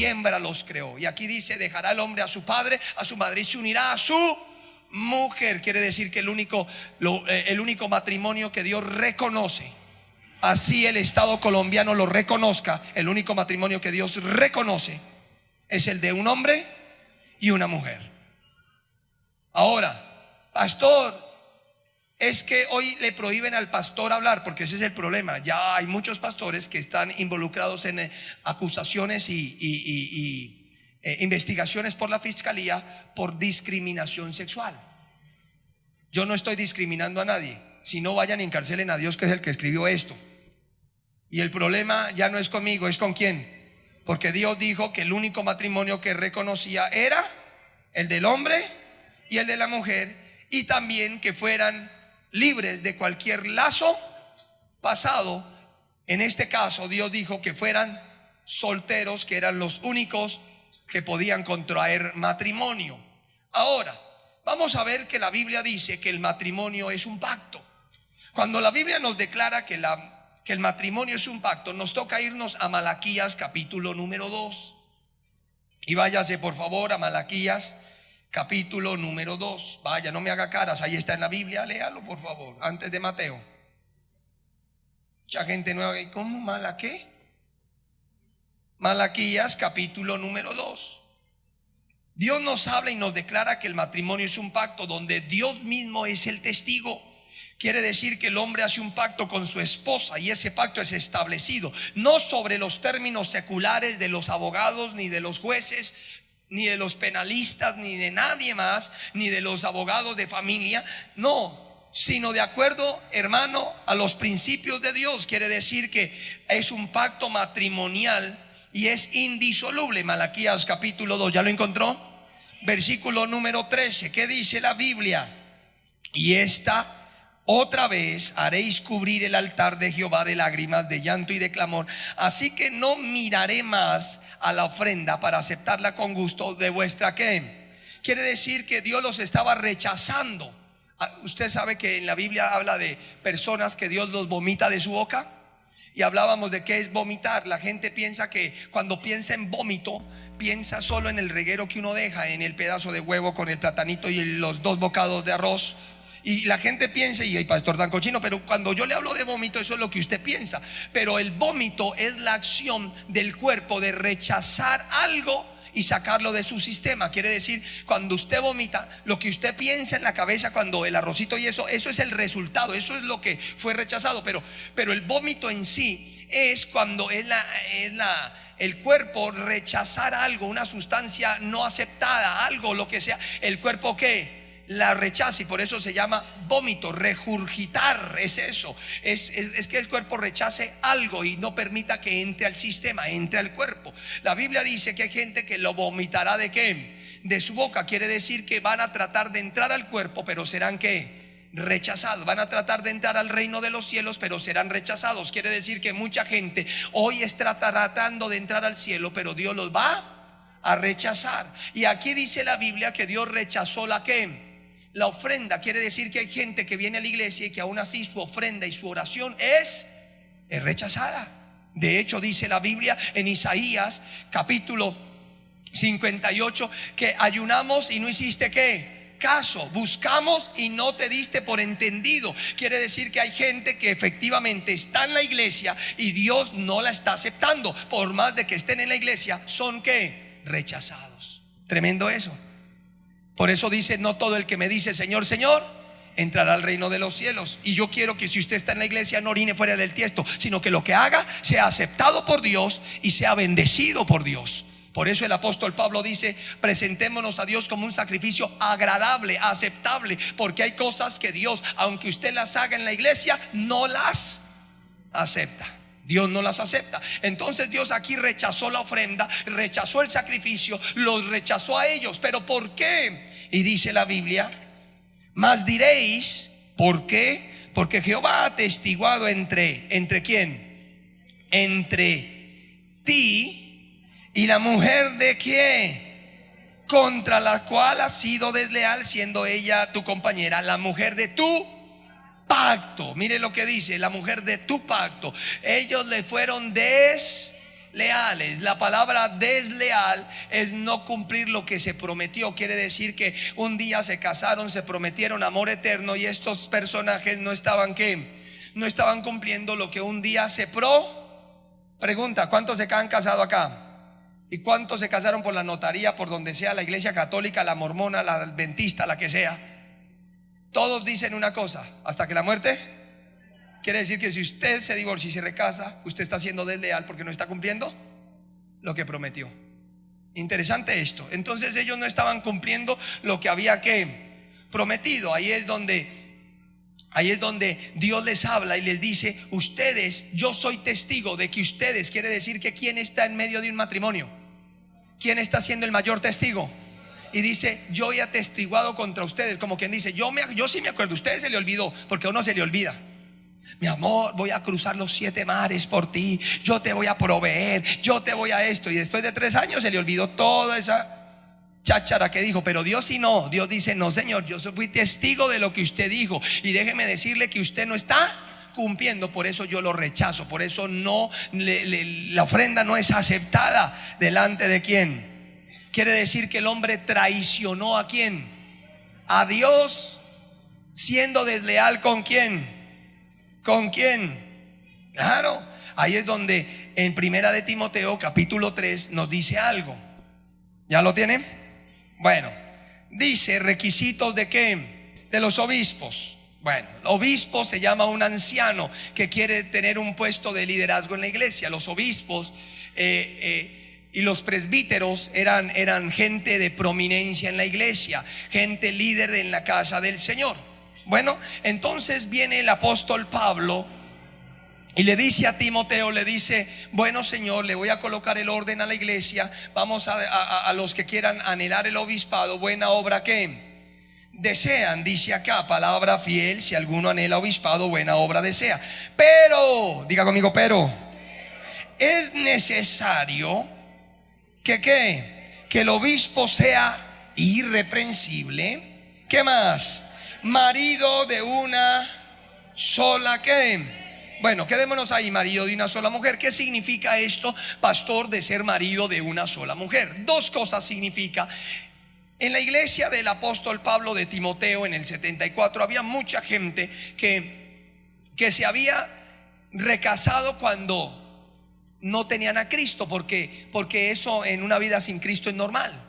hembra los creó. Y aquí dice: dejará el hombre a su padre, a su madre, y se unirá a su mujer. Quiere decir que el único matrimonio que Dios reconoce, así el Estado colombiano lo reconozca, el único matrimonio que Dios reconoce es el de un hombre y una mujer. Ahora, pastor, es que hoy le prohíben al pastor hablar, porque ese es el problema. Ya hay muchos pastores que están involucrados en acusaciones y investigaciones por la fiscalía por discriminación sexual. Yo no estoy discriminando a nadie. Si no, vayan y encarcelen a Dios, que es el que escribió esto. Y el problema ya no es conmigo, es con quién. Porque Dios dijo que el único matrimonio que reconocía era el del hombre y el de la mujer, y también que fueran libres de cualquier lazo pasado. En este caso Dios dijo que fueran solteros, que eran los únicos que podían contraer matrimonio. Ahora vamos a ver que la Biblia dice que el matrimonio es un pacto. Cuando la Biblia nos declara que el matrimonio es un pacto, nos toca irnos a Malaquías capítulo número 2. Y váyase por favor a Malaquías capítulo número 2. Vaya, no me haga caras, ahí está en la Biblia, léalo por favor, antes de Mateo. Mucha gente nueva, ¿cómo Malaquías? Malaquías capítulo número 2. Dios nos habla y nos declara que el matrimonio es un pacto donde Dios mismo es el testigo. Quiere decir que el hombre hace un pacto con su esposa, y ese pacto es establecido no sobre los términos seculares de los abogados, ni de los jueces, ni de los penalistas, ni de nadie más, ni de los abogados de familia, no, sino de acuerdo, hermano, a los principios de Dios. Quiere decir que es un pacto matrimonial y es indisoluble. Malaquías capítulo 2, ¿ya lo encontró? Versículo número 13, ¿qué dice la Biblia? Y esta otra vez haréis cubrir el altar de Jehová de lágrimas, de llanto y de clamor. Así que no miraré más a la ofrenda para aceptarla con gusto de vuestra ¿qué? Quiere decir que Dios los estaba rechazando. Usted sabe que en la Biblia habla de personas que Dios los vomita de su boca. Y hablábamos de qué es vomitar. La gente piensa que cuando piensa en vómito, piensa solo en el reguero que uno deja, en el pedazo de huevo con el platanito y los 2 bocados de arroz. Y la gente piensa, y el pastor tan cochino, pero cuando yo le hablo de vómito, eso es lo que usted piensa. Pero el vómito es la acción del cuerpo de rechazar algo y sacarlo de su sistema. Quiere decir, cuando usted vomita, lo que usted piensa en la cabeza, cuando el arrocito y eso es el resultado, eso es lo que fue rechazado. Pero el vómito en sí es cuando el cuerpo rechazar algo, una sustancia no aceptada, algo, lo que sea, el cuerpo ¿qué? La rechaza, y por eso se llama vómito. Regurgitar es eso, es que el cuerpo rechace algo y no permita que entre al sistema, entre al cuerpo. La Biblia dice que hay gente que lo vomitará ¿de qué? De su boca. Quiere decir que van a tratar de entrar al cuerpo, pero serán ¿qué? Rechazados. Van a tratar de entrar al reino de los cielos, pero serán rechazados. Quiere decir que mucha gente hoy está tratando de entrar al cielo, pero Dios los va a rechazar. Y aquí dice la Biblia que Dios rechazó la ¿qué? La ofrenda. Quiere decir que hay gente que viene a la iglesia y que aún así su ofrenda y su oración es rechazada. De hecho dice la Biblia en Isaías capítulo 58 que ayunamos y no hiciste ¿qué? Caso, buscamos y no te diste por entendido. Quiere decir que hay gente que efectivamente está en la iglesia y Dios no la está aceptando. Por más de que estén en la iglesia, son ¿qué? Rechazados. Tremendo eso. Por eso dice: no todo el que me dice Señor, Señor, entrará al reino de los cielos. Y yo quiero que si usted está en la iglesia no orine fuera del tiesto, sino que lo que haga sea aceptado por Dios y sea bendecido por Dios. Por eso el apóstol Pablo dice: presentémonos a Dios como un sacrificio agradable, aceptable. Porque hay cosas que Dios, aunque usted las haga en la iglesia, no las acepta. Dios no las acepta. Entonces Dios aquí rechazó la ofrenda, rechazó el sacrificio, los rechazó a ellos. ¿Pero por qué? Y dice la Biblia: mas diréis, ¿por qué? Porque Jehová ha atestiguado entre ¿quién? Entre ti y la mujer de ¿quién? Contra la cual has sido desleal, siendo ella tu compañera, la mujer de tu pacto. Mire lo que dice: la mujer de tu pacto. Ellos le fueron leales. La palabra desleal es no cumplir lo que se prometió. Quiere decir que un día se casaron, se prometieron amor eterno y estos personajes no estaban no estaban cumpliendo lo que un día se pregunta, ¿cuántos se han casado acá? ¿Y cuántos se casaron por la notaría, por donde sea, la iglesia católica, la mormona, la adventista, la que sea? Todos dicen una cosa: hasta que la muerte. Quiere decir que si usted se divorcia y se recasa, usted está siendo desleal porque no está cumpliendo lo que prometió. Interesante esto. Entonces ellos no estaban cumpliendo lo que había prometido. Ahí es donde Dios les habla y les dice: ustedes, yo soy testigo de que ustedes. Quiere decir que ¿quién está en medio de un matrimonio? ¿Quién está siendo el mayor testigo? Y dice: yo he atestiguado contra ustedes. Como quien dice: yo sí me acuerdo, a ustedes se le olvidó, porque a uno se le olvida. Mi amor, voy a cruzar los 7 mares por ti, yo te voy a proveer, yo te voy a esto. Y después de 3 años se le olvidó toda esa cháchara que dijo. Pero Dios sí no. Dios dice: no, Señor, yo fui testigo de lo que usted dijo, y déjeme decirle que usted no está cumpliendo. Por eso yo lo rechazo. Por eso no la ofrenda no es aceptada. ¿Delante de quién? Quiere decir que el hombre traicionó ¿a quién? A Dios, siendo desleal ¿con quién? ¿Con quién? Claro, ahí es donde en Primera de Timoteo capítulo 3 nos dice algo. ¿Ya lo tienen? Bueno, dice requisitos de ¿qué? De los obispos. Bueno, obispo se llama un anciano que quiere tener un puesto de liderazgo en la iglesia. Los obispos y los presbíteros eran gente de prominencia en la iglesia, gente líder en la casa del Señor. Bueno, entonces viene el apóstol Pablo y le dice a Timoteo, le dice: bueno, Señor, le voy a colocar el orden a la iglesia. Vamos a los que quieran anhelar el obispado, buena obra que desean. Dice acá, palabra fiel: si alguno anhela obispado, buena obra desea. Pero, diga conmigo, pero es necesario que el obispo sea irreprensible. ¿Qué más? Marido de una sola bueno, quedémonos ahí, marido de una sola mujer. ¿Qué significa esto, pastor, de ser marido de una sola mujer? 2 cosas significa. En la iglesia del apóstol Pablo de Timoteo en el 74 había mucha gente que se había recasado cuando no tenían a Cristo, porque eso en una vida sin Cristo es normal.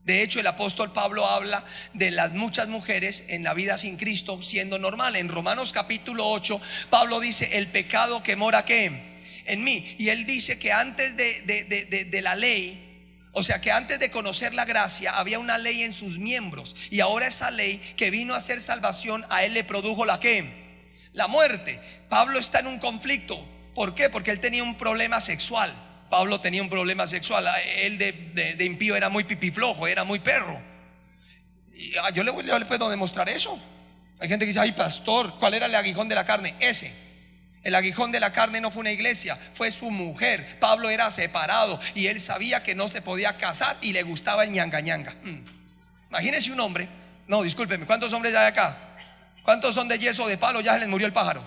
De hecho, el apóstol Pablo habla de las muchas mujeres en la vida sin Cristo siendo normal. En Romanos capítulo 8, Pablo dice: el pecado que mora en mí. Y él dice que antes de la ley, o sea que antes de conocer la gracia, había una ley en sus miembros. Y ahora esa ley que vino a hacer salvación, a él le produjo la muerte. Pablo está en un conflicto. ¿Por qué? Porque él tenía un problema sexual. Pablo tenía un problema sexual. Él de impío era muy pipiflojo, era muy perro. Y yo le puedo demostrar eso. Hay gente que dice: ay, pastor, ¿cuál era el aguijón de la carne? Ese. El aguijón de la carne no fue una iglesia, fue su mujer. Pablo era separado y él sabía que no se podía casar y le gustaba el ñanga ñanga. Imagínese un hombre. No, discúlpeme, ¿cuántos hombres hay acá? ¿Cuántos son de yeso o de palo? Ya se les murió el pájaro.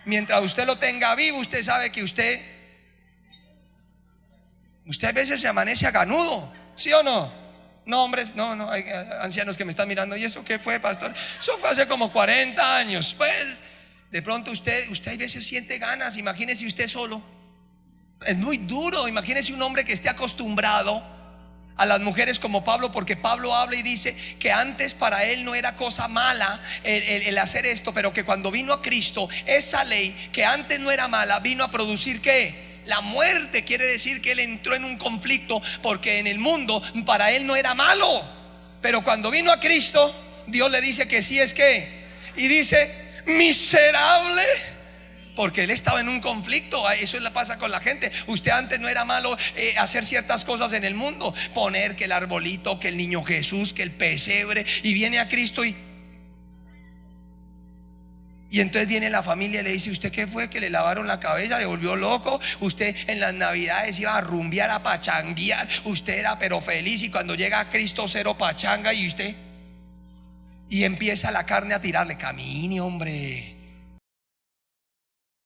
Mientras usted lo tenga vivo, usted sabe que usted a veces se amanece a ganudo, ¿sí o no? No, hombres, no, hay ancianos que me están mirando. ¿Y eso qué fue, pastor? Eso fue hace como 40 años. Pues de pronto usted a veces siente ganas. Imagínese usted solo. Es muy duro. Imagínese un hombre que esté acostumbrado a las mujeres como Pablo, porque Pablo habla y dice que antes para él no era cosa mala el hacer esto, pero que cuando vino a Cristo, esa ley que antes no era mala vino a producir ¿qué? La muerte. Quiere decir que él entró en un conflicto, porque en el mundo para él no era malo, pero cuando vino a Cristo, Dios le dice que sí es que, y dice: miserable, porque él estaba en un conflicto. Eso le pasa con la gente. Usted antes no era malo hacer ciertas cosas en el mundo, poner que el arbolito, que el niño Jesús, que el pesebre, y viene a Cristo y entonces viene la familia y le dice: ¿usted qué fue? Que le lavaron la cabeza, le volvió loco. Usted en las navidades iba a rumbear, a pachanguear. Usted era pero feliz, y cuando llega a Cristo, cero pachanga. Y empieza la carne a tirarle: camine, hombre,